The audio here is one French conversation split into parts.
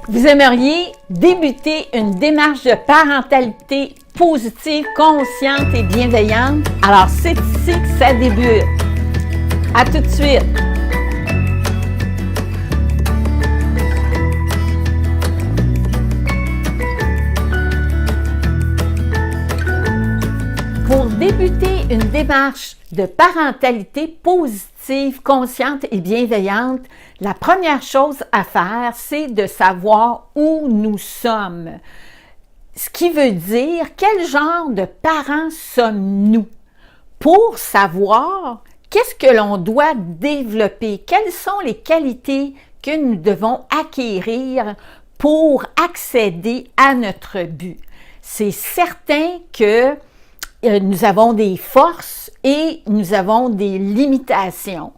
Vous aimeriez débuter une démarche de parentalité positive, consciente et bienveillante? Alors, c'est ici que ça débute. À tout de suite! Pour débuter une démarche de parentalité positive, consciente et bienveillante, la première chose à faire, c'est de savoir où nous sommes. Ce qui veut dire quel genre de parents sommes-nous pour savoir qu'est-ce que l'on doit développer, quelles sont les qualités que nous devons acquérir pour accéder à notre but. C'est certain que nous avons des forces et nous avons des limitations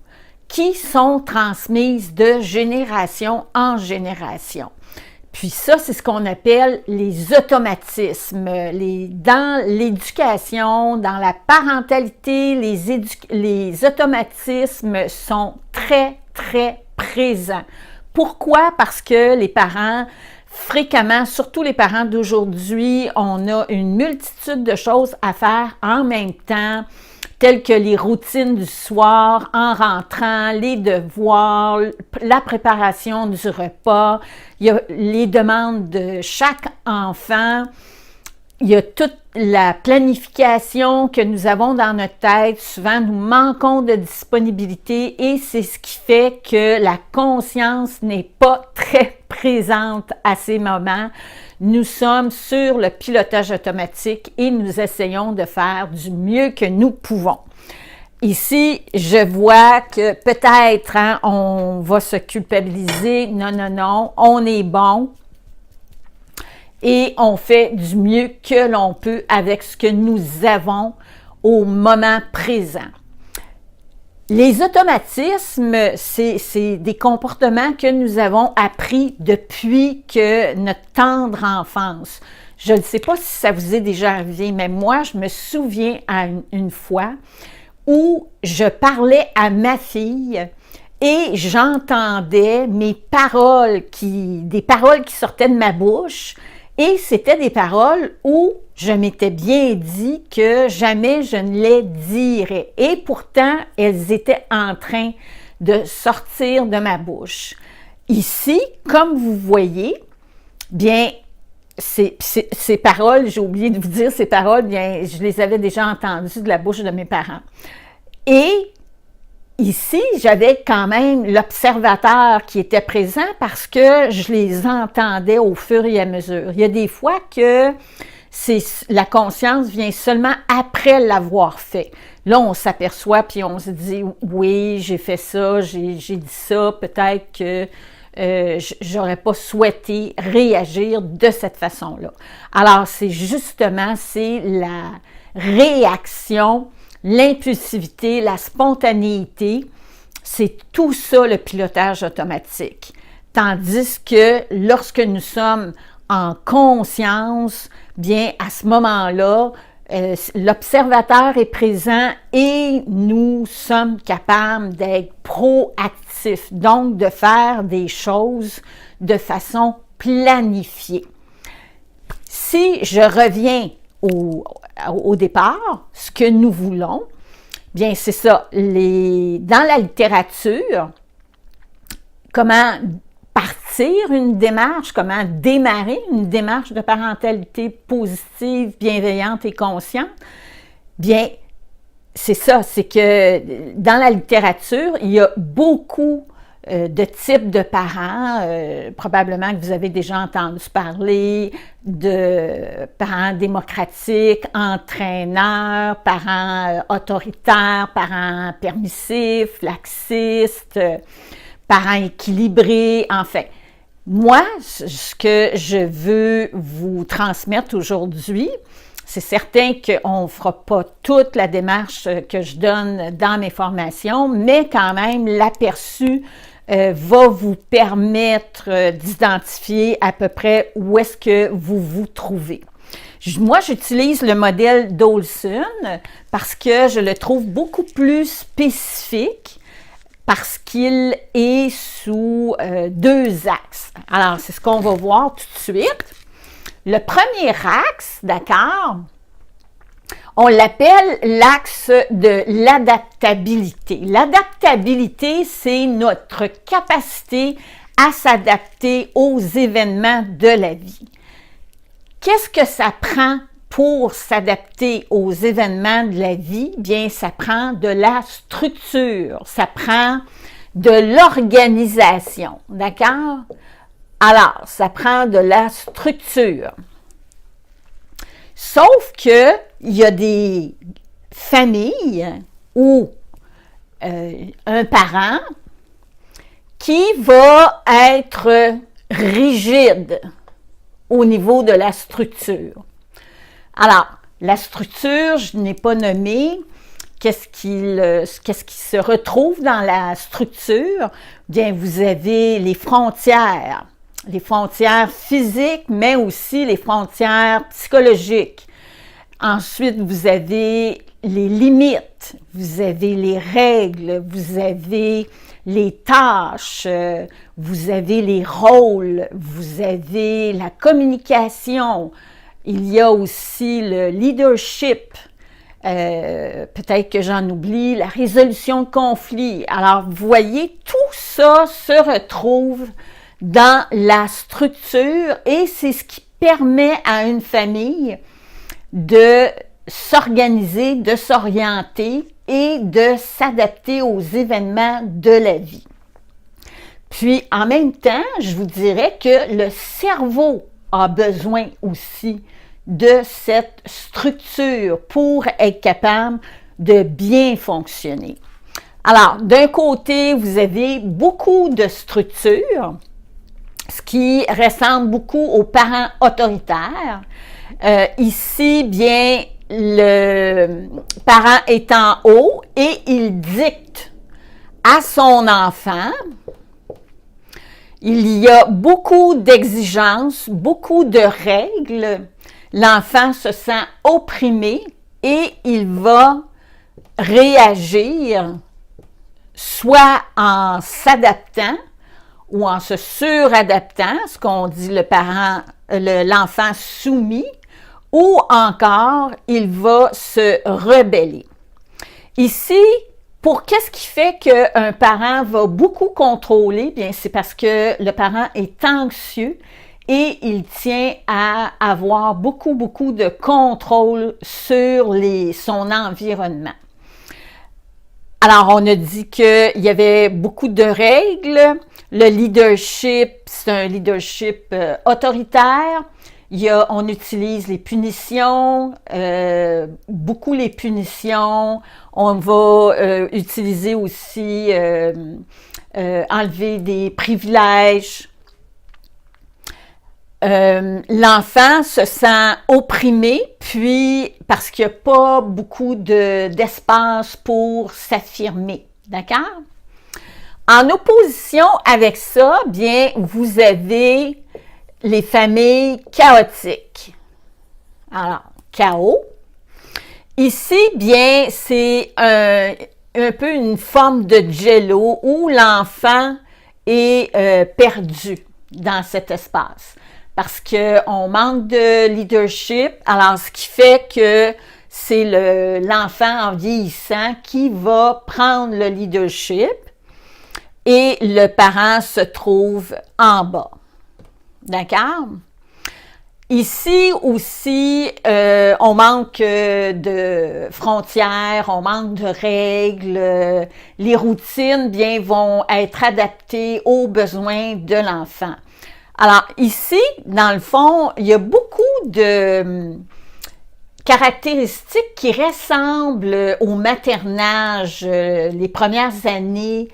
qui sont transmises de génération en génération. Puis ça, c'est ce qu'on appelle les automatismes. Dans l'éducation, dans la parentalité, les automatismes sont très, très présents. Pourquoi? Parce que les parents, fréquemment, surtout les parents d'aujourd'hui, on a une multitude de choses à faire en même temps, telles que les routines du soir, en rentrant, les devoirs, la préparation du repas, il y a les demandes de chaque enfant, il y a toute la planification que nous avons dans notre tête. Souvent, nous manquons de disponibilité et c'est ce qui fait que la conscience n'est pas très présente à ces moments. Nous sommes sur le pilotage automatique et nous essayons de faire du mieux que nous pouvons. Ici, je vois que peut-être on va se culpabiliser. Non, non, non, on est bon. Et on fait du mieux que l'on peut avec ce que nous avons au moment présent. Les automatismes, c'est des comportements que nous avons appris depuis que notre tendre enfance. Je ne sais pas si ça vous est déjà arrivé, mais moi, je me souviens à une fois où je parlais à ma fille et j'entendais des paroles qui sortaient de ma bouche. Et c'était des paroles où je m'étais bien dit que jamais je ne les dirais. Et pourtant, elles étaient en train de sortir de ma bouche. Ici, comme vous voyez, bien, ces paroles, j'ai oublié de vous dire ces paroles, bien, je les avais déjà entendues de la bouche de mes parents. Et ici, j'avais quand même l'observateur qui était présent parce que je les entendais au fur et à mesure. Il y a des fois que la conscience vient seulement après l'avoir fait. Là, on s'aperçoit puis on se dit « Oui, j'ai fait ça, j'ai dit ça, peut-être que j'aurais pas souhaité réagir de cette façon-là. » Alors, c'est la réaction, l'impulsivité, la spontanéité, c'est tout ça le pilotage automatique. Tandis que lorsque nous sommes en conscience, bien à ce moment-là, l'observateur est présent et nous sommes capables d'être proactifs, donc de faire des choses de façon planifiée. Si je reviens au départ, ce que nous voulons, bien c'est ça, dans la littérature, comment partir une démarche, comment démarrer une démarche de parentalité positive, bienveillante et consciente, bien c'est ça, c'est que dans la littérature, il y a beaucoup de types de parents, probablement que vous avez déjà entendu parler de parents démocratiques, entraîneurs, parents autoritaires, parents permissifs, laxistes, parents équilibrés, enfin. Moi, ce que je veux vous transmettre aujourd'hui, c'est certain qu'on ne fera pas toute la démarche que je donne dans mes formations, mais quand même, l'aperçu va vous permettre d'identifier à peu près où est-ce que vous vous trouvez. Moi, j'utilise le modèle d'Olson parce que je le trouve beaucoup plus spécifique parce qu'il est sous deux axes. Alors, c'est ce qu'on va voir tout de suite. Le premier axe, d'accord, on l'appelle l'axe de l'adaptabilité. L'adaptabilité, c'est notre capacité à s'adapter aux événements de la vie. Qu'est-ce que ça prend pour s'adapter aux événements de la vie? Bien, ça prend de la structure, ça prend de l'organisation, d'accord? Alors, ça prend de la structure. Sauf que il y a des familles où un parent qui va être rigide au niveau de la structure. Alors, la structure, je n'ai pas nommé qu'est-ce qui se retrouve dans la structure. Bien, vous avez les frontières physiques, mais aussi les frontières psychologiques. Ensuite, vous avez les limites, vous avez les règles, vous avez les tâches, vous avez les rôles, vous avez la communication. Il y a aussi le leadership, peut-être que j'en oublie, la résolution de conflits. Alors, vous voyez, tout ça se retrouve dans la structure et c'est ce qui permet à une famille de s'organiser, de s'orienter et de s'adapter aux événements de la vie. Puis, en même temps, je vous dirais que le cerveau a besoin aussi de cette structure pour être capable de bien fonctionner. Alors, d'un côté, vous avez beaucoup de structures, ce qui ressemble beaucoup aux parents autoritaires. Ici, bien, le parent est en haut et il dicte à son enfant. Il y a beaucoup d'exigences, beaucoup de règles. L'enfant se sent opprimé et il va réagir soit en s'adaptant ou en se suradaptant, ce qu'on dit l'enfant soumis, ou encore il va se rebeller. Ici, pour qu'est-ce qui fait qu'un parent va beaucoup contrôler? Bien, c'est parce que le parent est anxieux et il tient à avoir beaucoup de contrôle sur son environnement. Alors, on a dit qu'il y avait beaucoup de règles. Le leadership, c'est un leadership autoritaire. On utilise les punitions, beaucoup les punitions. On va utiliser aussi enlever des privilèges. L'enfant se sent opprimé, puis parce qu'il n'y a pas beaucoup d'espace pour s'affirmer. D'accord? En opposition avec ça, bien, vous avez les familles chaotiques. Alors, chaos. Ici, bien, c'est un peu une forme de jello où l'enfant est perdu dans cet espace. Parce qu'on manque de leadership, alors ce qui fait que c'est l'enfant en vieillissant qui va prendre le leadership et le parent se trouve en bas. D'accord? Ici aussi, on manque de frontières, on manque de règles. Les routines, bien, vont être adaptées aux besoins de l'enfant. Alors, ici, dans le fond, il y a beaucoup de caractéristiques qui ressemblent au maternage, les premières années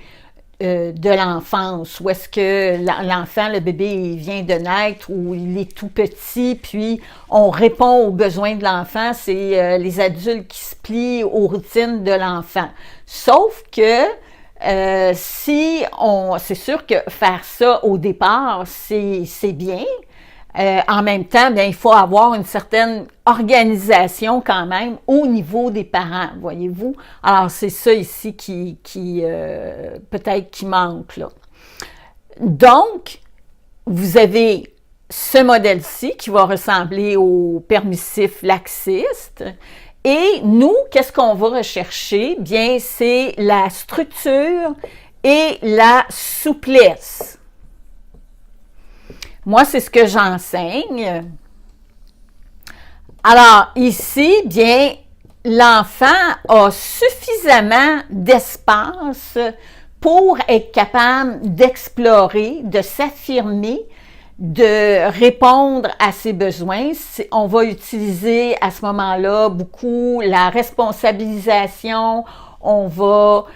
de l'enfance, où est-ce que l'enfant, le bébé, il vient de naître, ou il est tout petit, puis on répond aux besoins de l'enfant, c'est les adultes qui se plient aux routines de l'enfant. Sauf que c'est sûr que faire ça au départ, c'est bien, En même temps, bien, il faut avoir une certaine organisation quand même au niveau des parents, voyez-vous. Alors, c'est ça ici qui peut-être qui manque, là. Donc, vous avez ce modèle-ci qui va ressembler au permissif laxiste. Et nous, qu'est-ce qu'on va rechercher? Bien, c'est la structure et la souplesse. Moi, c'est ce que j'enseigne. Alors, ici, bien, l'enfant a suffisamment d'espace pour être capable d'explorer, de s'affirmer, de répondre à ses besoins. On va utiliser à ce moment-là beaucoup la responsabilisation, on va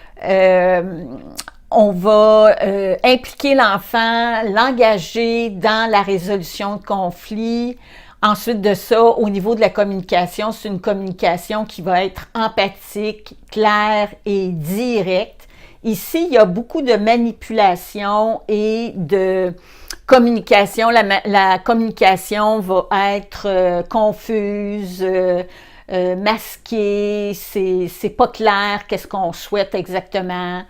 impliquer l'enfant, l'engager dans la résolution de conflits. Ensuite de ça, au niveau de la communication, c'est une communication qui va être empathique, claire et directe. Ici, il y a beaucoup de manipulation et de communication. La communication va être confuse, masquée, c'est pas clair qu'est-ce qu'on souhaite exactement.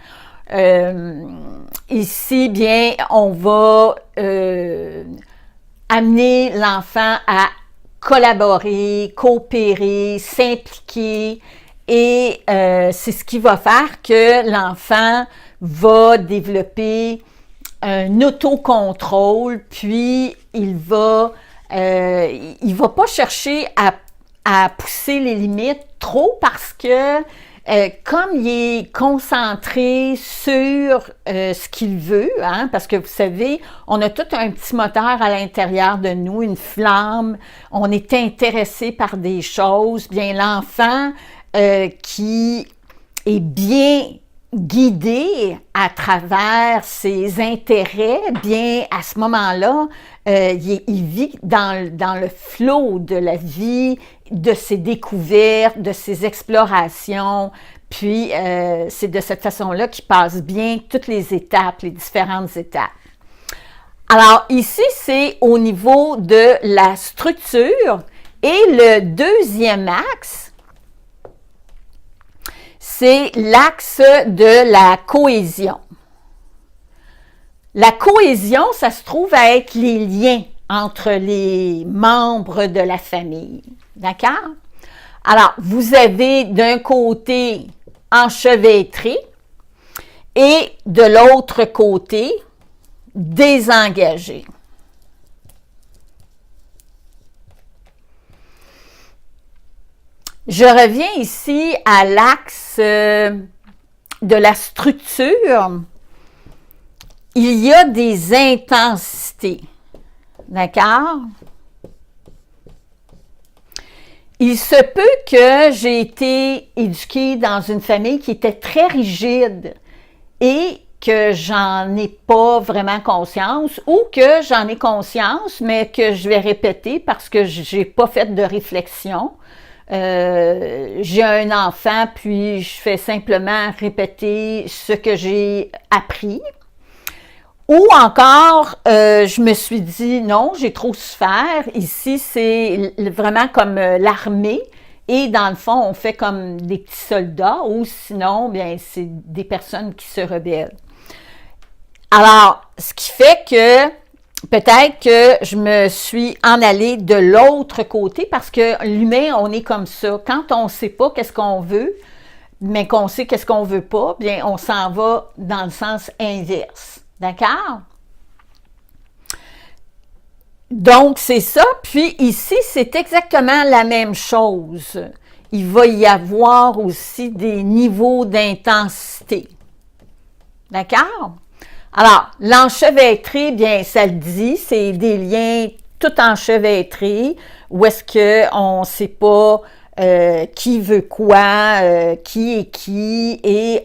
Ici, bien, on va amener l'enfant à collaborer, coopérer, s'impliquer et c'est ce qui va faire que l'enfant va développer un autocontrôle, puis il va pas chercher à pousser les limites trop parce que comme il est concentré sur ce qu'il veut, hein, parce que vous savez, on a tout un petit moteur à l'intérieur de nous, une flamme, on est intéressé par des choses, bien l'enfant qui est bien guidé à travers ses intérêts, bien à ce moment-là, il vit dans le flot de la vie, de ses découvertes, de ses explorations, puis c'est de cette façon-là qu'il passe bien toutes les étapes, les différentes étapes. Alors ici, c'est au niveau de la structure et le deuxième axe, c'est l'axe de la cohésion. La cohésion, ça se trouve à être les liens entre les membres de la famille. D'accord? Alors, vous avez d'un côté enchevêtré et de l'autre côté désengagé. Je reviens ici à l'axe de la structure. Il y a des intensités. D'accord? Il se peut que j'ai été éduquée dans une famille qui était très rigide et que j'en ai pas vraiment conscience ou que j'en ai conscience, mais que je vais répéter parce que j'ai pas fait de réflexion. J'ai un enfant, puis je fais simplement répéter ce que j'ai appris. Ou encore, je me suis dit, non, j'ai trop souffert. Ici, c'est vraiment comme l'armée. Et dans le fond, on fait comme des petits soldats. Ou sinon, bien, c'est des personnes qui se rebellent. Alors, ce qui fait que peut-être que je me suis en allée de l'autre côté parce que l'humain, on est comme ça. Quand on ne sait pas qu'est-ce qu'on veut, mais qu'on sait qu'est-ce qu'on ne veut pas, bien, on s'en va dans le sens inverse. D'accord? Donc, c'est ça. Puis ici, c'est exactement la même chose. Il va y avoir aussi des niveaux d'intensité. D'accord? Alors, l'enchevêtré, bien, ça le dit, c'est des liens tout enchevêtrés, où est-ce qu'on ne sait pas qui veut quoi, qui est qui, et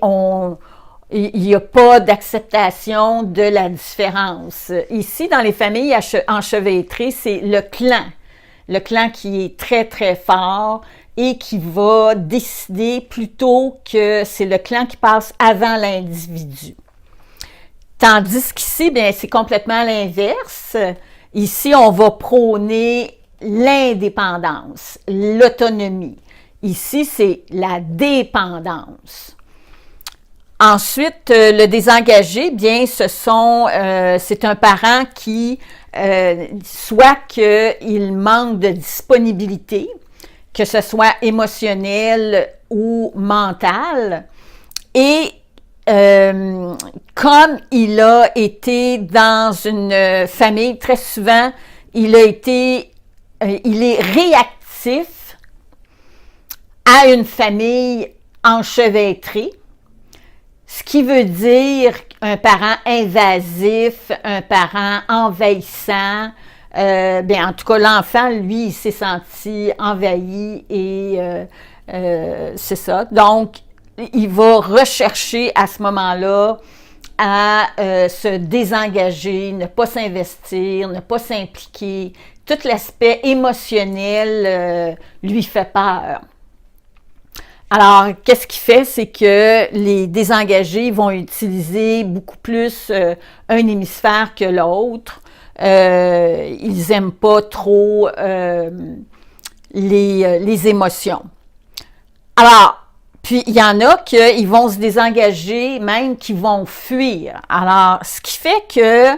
il n'y a pas d'acceptation de la différence. Ici, dans les familles enchevêtrées, c'est le clan qui est très, très fort et qui va décider plutôt que c'est le clan qui passe avant l'individu. Tandis qu'ici, bien, c'est complètement l'inverse. Ici, on va prôner l'indépendance, l'autonomie. Ici, c'est la dépendance. Ensuite, le désengagé, bien, c'est un parent qui, soit qu'il manque de disponibilité, que ce soit émotionnel ou mental, et comme il a été dans une famille, très souvent, il est réactif à une famille enchevêtrée, ce qui veut dire un parent invasif, un parent envahissant. En tout cas, l'enfant, lui, il s'est senti envahi et c'est ça. Donc, il va rechercher à ce moment-là à se désengager, ne pas s'investir, ne pas s'impliquer. Tout l'aspect émotionnel lui fait peur. Alors, qu'est-ce qu'il fait? C'est que les désengagés vont utiliser beaucoup plus un hémisphère que l'autre. Ils n'aiment pas trop les émotions. Alors, puis il y en a qui vont se désengager, même qui vont fuir. Alors, ce qui fait que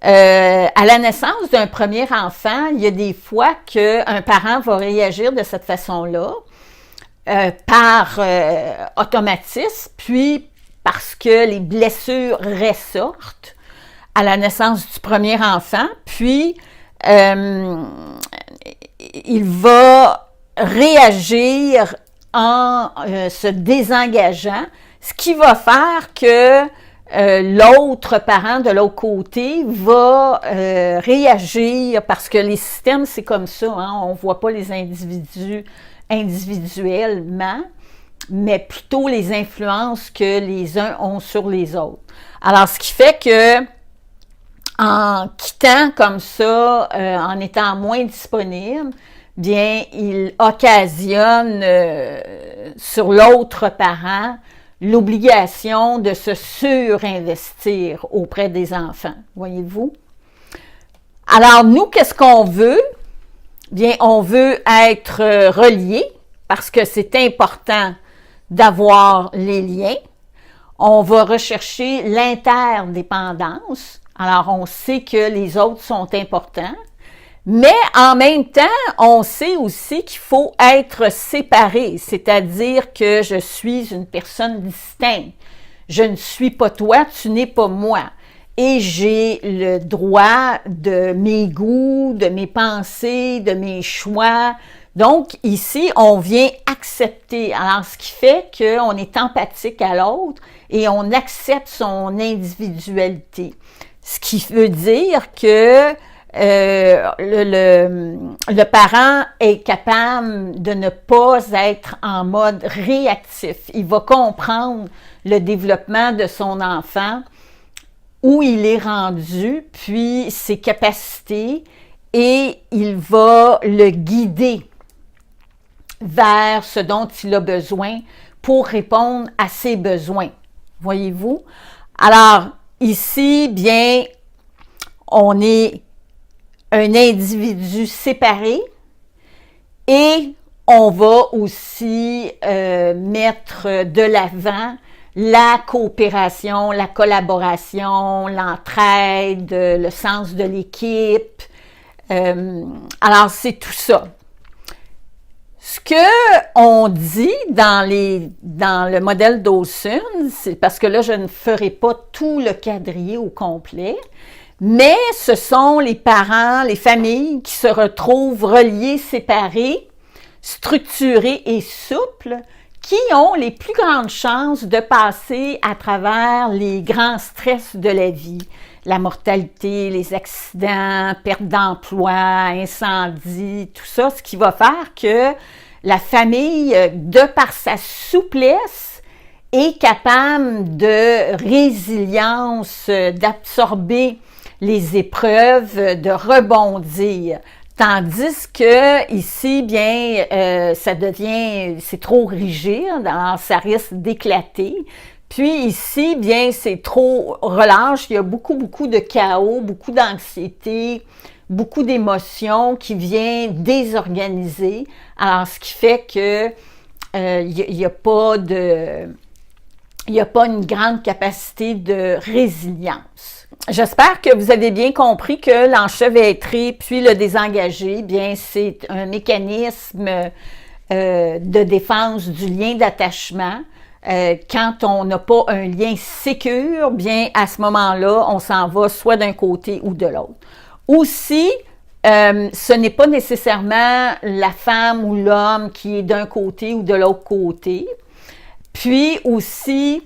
à la naissance d'un premier enfant, il y a des fois qu'un parent va réagir de cette façon-là. Par automatisme, puis parce que les blessures ressortent à la naissance du premier enfant, puis il va réagir en se désengageant, ce qui va faire que l'autre parent de l'autre côté va réagir, parce que les systèmes, c'est comme ça, hein, on ne voit pas les individus individuellement, mais plutôt les influences que les uns ont sur les autres. Alors, ce qui fait que en quittant comme ça, en étant moins disponible, bien, il occasionne sur l'autre parent l'obligation de se surinvestir auprès des enfants, voyez-vous? Alors, nous, qu'est-ce qu'on veut? Bien, on veut être relié parce que c'est important d'avoir les liens. On va rechercher l'interdépendance. Alors, on sait que les autres sont importants, mais en même temps, on sait aussi qu'il faut être séparé, c'est-à-dire que je suis une personne distincte. Je ne suis pas toi, tu n'es pas moi. Et j'ai le droit de mes goûts, de mes pensées, de mes choix. Donc, ici, on vient accepter. Alors, ce qui fait qu'on est empathique à l'autre et on accepte son individualité. Ce qui veut dire que le parent est capable de ne pas être en mode réactif. Il va comprendre le développement de son enfant, où il est rendu, puis ses capacités, et il va le guider vers ce dont il a besoin pour répondre à ses besoins. Voyez-vous? Alors, ici, bien, on est un individu séparé et on va aussi mettre de l'avant la coopération, la collaboration, l'entraide, le sens de l'équipe. Alors, c'est tout ça. Ce qu'on dit dans le modèle Dawson, c'est parce que là, je ne ferai pas tout le quadrillé au complet, mais ce sont les parents, les familles qui se retrouvent reliés, séparés, structurés et souples, qui ont les plus grandes chances de passer à travers les grands stress de la vie, la mortalité, les accidents, perte d'emploi, incendie, tout ça, ce qui va faire que la famille, de par sa souplesse, est capable de résilience, d'absorber les épreuves, de rebondir. Tandis que ici, bien, c'est trop rigide, alors ça risque d'éclater. Puis ici, bien, c'est trop relâche, il y a beaucoup de chaos, beaucoup d'anxiété, beaucoup d'émotions, qui vient désorganiser. Alors, ce qui fait que il n'y a pas une grande capacité de résilience. J'espère que vous avez bien compris que l'enchevêtrer puis le désengager, bien, c'est un mécanisme de défense du lien d'attachement. Quand on n'a pas un lien sécure, bien, à ce moment-là, on s'en va soit d'un côté ou de l'autre. Aussi, ce n'est pas nécessairement la femme ou l'homme qui est d'un côté ou de l'autre côté. Puis aussi,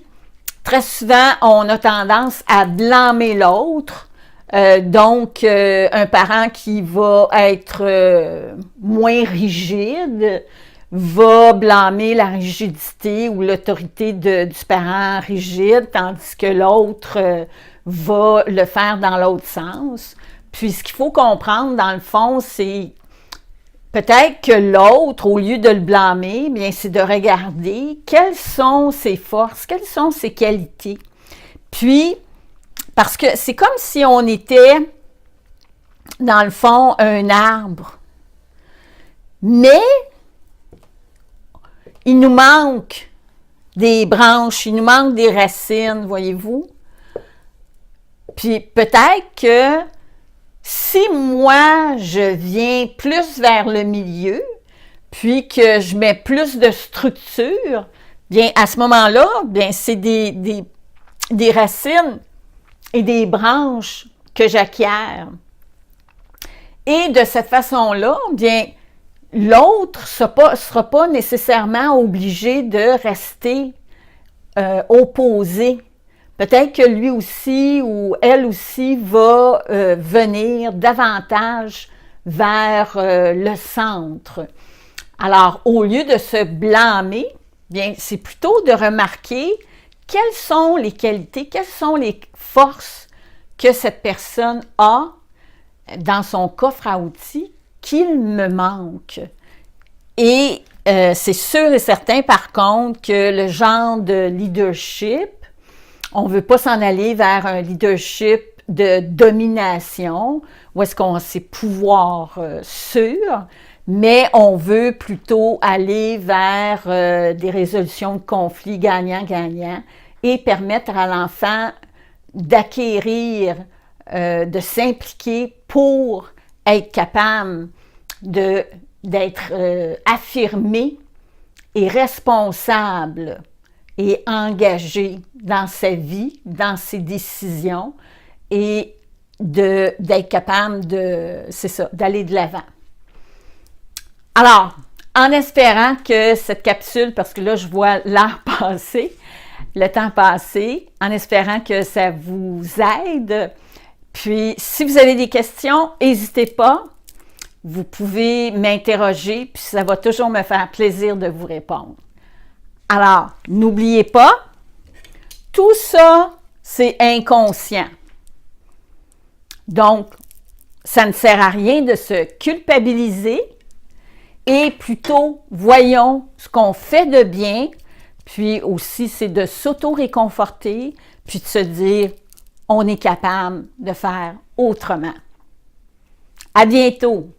très souvent, on a tendance à blâmer l'autre. Donc, un parent qui va être moins rigide va blâmer la rigidité ou l'autorité du parent rigide, tandis que l'autre va le faire dans l'autre sens. Puis, ce qu'il faut comprendre, dans le fond, c'est peut-être que l'autre, au lieu de le blâmer, bien, c'est de regarder quelles sont ses forces, quelles sont ses qualités. Puis, parce que c'est comme si on était, dans le fond, un arbre. Mais, il nous manque des branches, il nous manque des racines, voyez-vous? Puis, peut-être que si moi, je viens plus vers le milieu, puis que je mets plus de structure, bien, à ce moment-là, bien, c'est des racines et des branches que j'acquiers. Et de cette façon-là, bien, l'autre ne sera pas nécessairement obligé de rester opposé. Peut-être que lui aussi ou elle aussi va venir davantage vers le centre. Alors, au lieu de se blâmer, bien, c'est plutôt de remarquer quelles sont les qualités, quelles sont les forces que cette personne a dans son coffre à outils qu'il me manque. Et c'est sûr et certain, par contre, que le genre de leadership, on ne veut pas s'en aller vers un leadership de domination, où est-ce qu'on a ses pouvoirs sûrs, mais on veut plutôt aller vers des résolutions de conflits gagnant-gagnant et permettre à l'enfant d'acquérir, de s'impliquer pour être capable d'être affirmé et responsable et engagé dans sa vie, dans ses décisions et d'être capable d'aller de l'avant. Alors, en espérant que cette capsule, parce que là, je vois l'heure passer, le temps passer, en espérant que ça vous aide. Puis, si vous avez des questions, n'hésitez pas. Vous pouvez m'interroger, puis ça va toujours me faire plaisir de vous répondre. Alors, n'oubliez pas, tout ça, c'est inconscient. Donc, ça ne sert à rien de se culpabiliser et plutôt, voyons ce qu'on fait de bien, puis aussi, c'est de s'auto-réconforter, puis de se dire, on est capable de faire autrement. À bientôt!